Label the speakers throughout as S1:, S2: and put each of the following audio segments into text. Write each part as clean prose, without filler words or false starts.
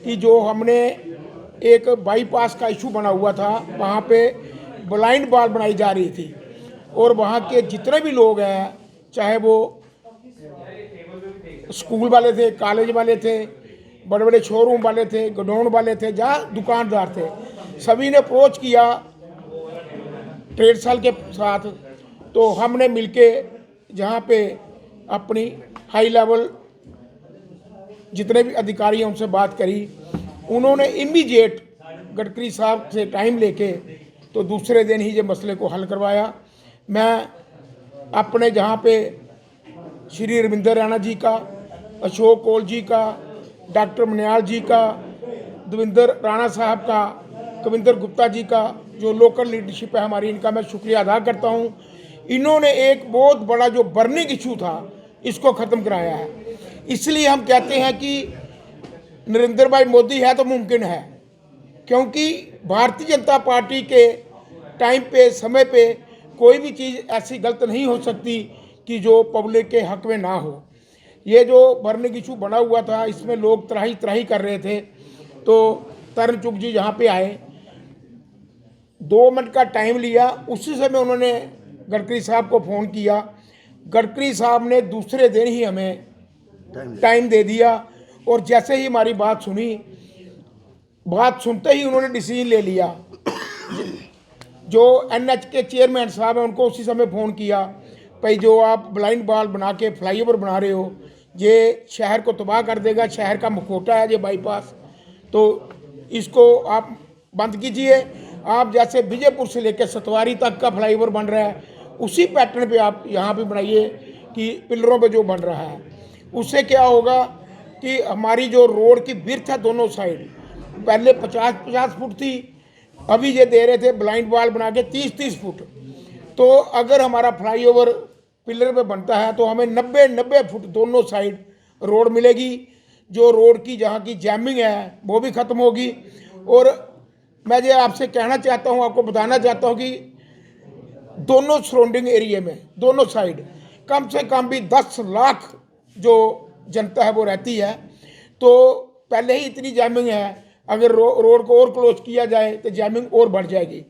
S1: कि जो हमने एक बाईपास का इशू बना हुआ था, वहाँ पे ब्लाइंड वॉल बनाई जा रही थी और वहाँ के जितने भी लोग हैं, चाहे वो स्कूल वाले थे, कॉलेज वाले थे, बड़े बड़े शोरूम वाले थे, गोडाउन वाले थे, जहाँ दुकानदार थे, सभी ने अप्रोच किया ट्रेड सेल के साथ। तो हमने मिलके जहाँ पे अपनी हाई लेवल जितने भी अधिकारी हैं उनसे बात करी, उन्होंने इमीडिएट गडकरी साहब से टाइम लेके तो दूसरे दिन ही ये मसले को हल करवाया। मैं अपने जहाँ पे श्री रविंदर राणा जी का, अशोक कौल जी का, डॉक्टर मनियाल जी का, देवेंद्र राणा साहब का, कविंदर गुप्ता जी का, जो लोकल लीडरशिप है हमारी, इनका मैं शुक्रिया अदा करता हूँ। इन्होंने एक बहुत बड़ा जो बर्निंग इशू था इसको ख़त्म कराया है। इसलिए हम कहते हैं कि नरेंद्र भाई मोदी है तो मुमकिन है, क्योंकि भारतीय जनता पार्टी के टाइम पे, समय पे कोई भी चीज़ ऐसी गलत नहीं हो सकती कि जो पब्लिक के हक में ना हो। ये जो बर्निंग इशू बना हुआ था, इसमें लोग त्राही त्राही कर रहे थे, तो तरुण चुग जी यहाँ पे आए, 2 मिनट का टाइम लिया, उसी समय उन्होंने गडकरी साहब को फ़ोन किया। गडकरी साहब ने दूसरे दिन ही हमें टाइम दे दिया और जैसे ही हमारी बात सुनी, बात सुनते ही उन्होंने डिसीजन ले लिया। जो NH के चेयरमैन साहब हैं उनको उसी समय फ़ोन किया, भाई जो आप ब्लाइंड वॉल बना के फ्लाईओवर बना रहे हो, ये शहर को तबाह कर देगा, शहर का मुखौटा है ये बाईपास, तो इसको आप बंद कीजिए। आप जैसे विजयपुर से लेकर सतवारी तक का फ्लाईओवर बन रहा है, उसी पैटर्न पे आप यहाँ पे बनाइए कि पिलरों पे जो बन रहा है। उससे क्या होगा कि हमारी जो रोड की विड्थ है दोनों साइड, पहले 50-50 फुट थी, अभी ये दे रहे थे ब्लाइंड वॉल बना के 30-30 फुट। तो अगर हमारा फ्लाईओवर पिलर पे बनता है तो हमें 90-90 फुट दोनों साइड रोड मिलेगी। जो रोड की जहाँ की जैमिंग है वो भी ख़त्म होगी। और मैं ये आपसे कहना चाहता हूँ, आपको बताना चाहता हूँ कि दोनों सराउंडिंग एरिया में, दोनों साइड कम से कम भी 10 लाख जो जनता है वो रहती है। तो पहले ही इतनी जैमिंग है, अगर रोड को और क्लोज किया जाए तो जैमिंग और बढ़ जाएगी।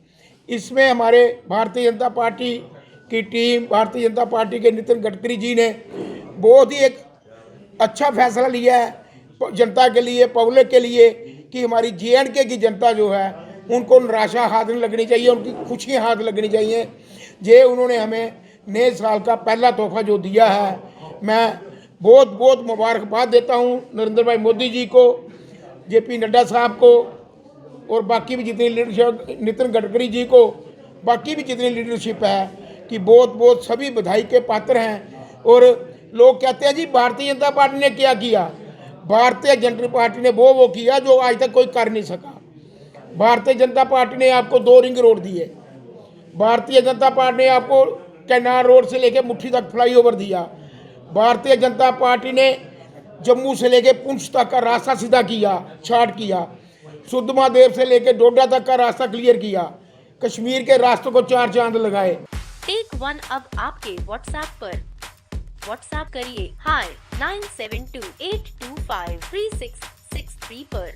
S1: इसमें हमारे भारतीय जनता पार्टी की टीम, भारतीय जनता पार्टी के नितिन गडकरी जी ने बहुत ही एक अच्छा फैसला लिया है जनता के लिए, पब्लिक के लिए, कि हमारी JNK की जनता जो है उनको निराशा हाथ नहीं लगनी चाहिए, उनकी खुशियाँ हाथ लगनी चाहिए। ये उन्होंने हमें नए साल का पहला तोहफा जो दिया है, मैं बहुत बहुत मुबारकबाद देता हूँ नरेंद्र भाई मोदी जी को, JP नड्डा साहब को, और बाकी भी जितनी लीडरशिप, नितिन गडकरी जी को, बाकी भी जितनी लीडरशिप है, कि बहुत बहुत सभी बधाई के पात्र हैं। और लोग कहते हैं जी भारतीय जनता पार्टी ने क्या किया। भारतीय जनता पार्टी ने वो किया जो आज तक कोई कर नहीं सका। भारतीय जनता पार्टी ने आपको 2 रिंग रोड दिए, भारतीय जनता पार्टी ने आपको कैनाल रोड से लेकर मुट्ठी तक फ्लाईओवर दिया, भारतीय जनता पार्टी ने जम्मू से लेकर पुंछ तक का रास्ता सीधा किया, शॉर्ट किया, सुद्धमहादेव से लेकर डोडा तक का रास्ता क्लियर किया, कश्मीर के रास्तों को 4 चांद लगाए।
S2: टेक वन अब आपके WhatsApp पर। WhatsApp करिए hi 9728253663 पर।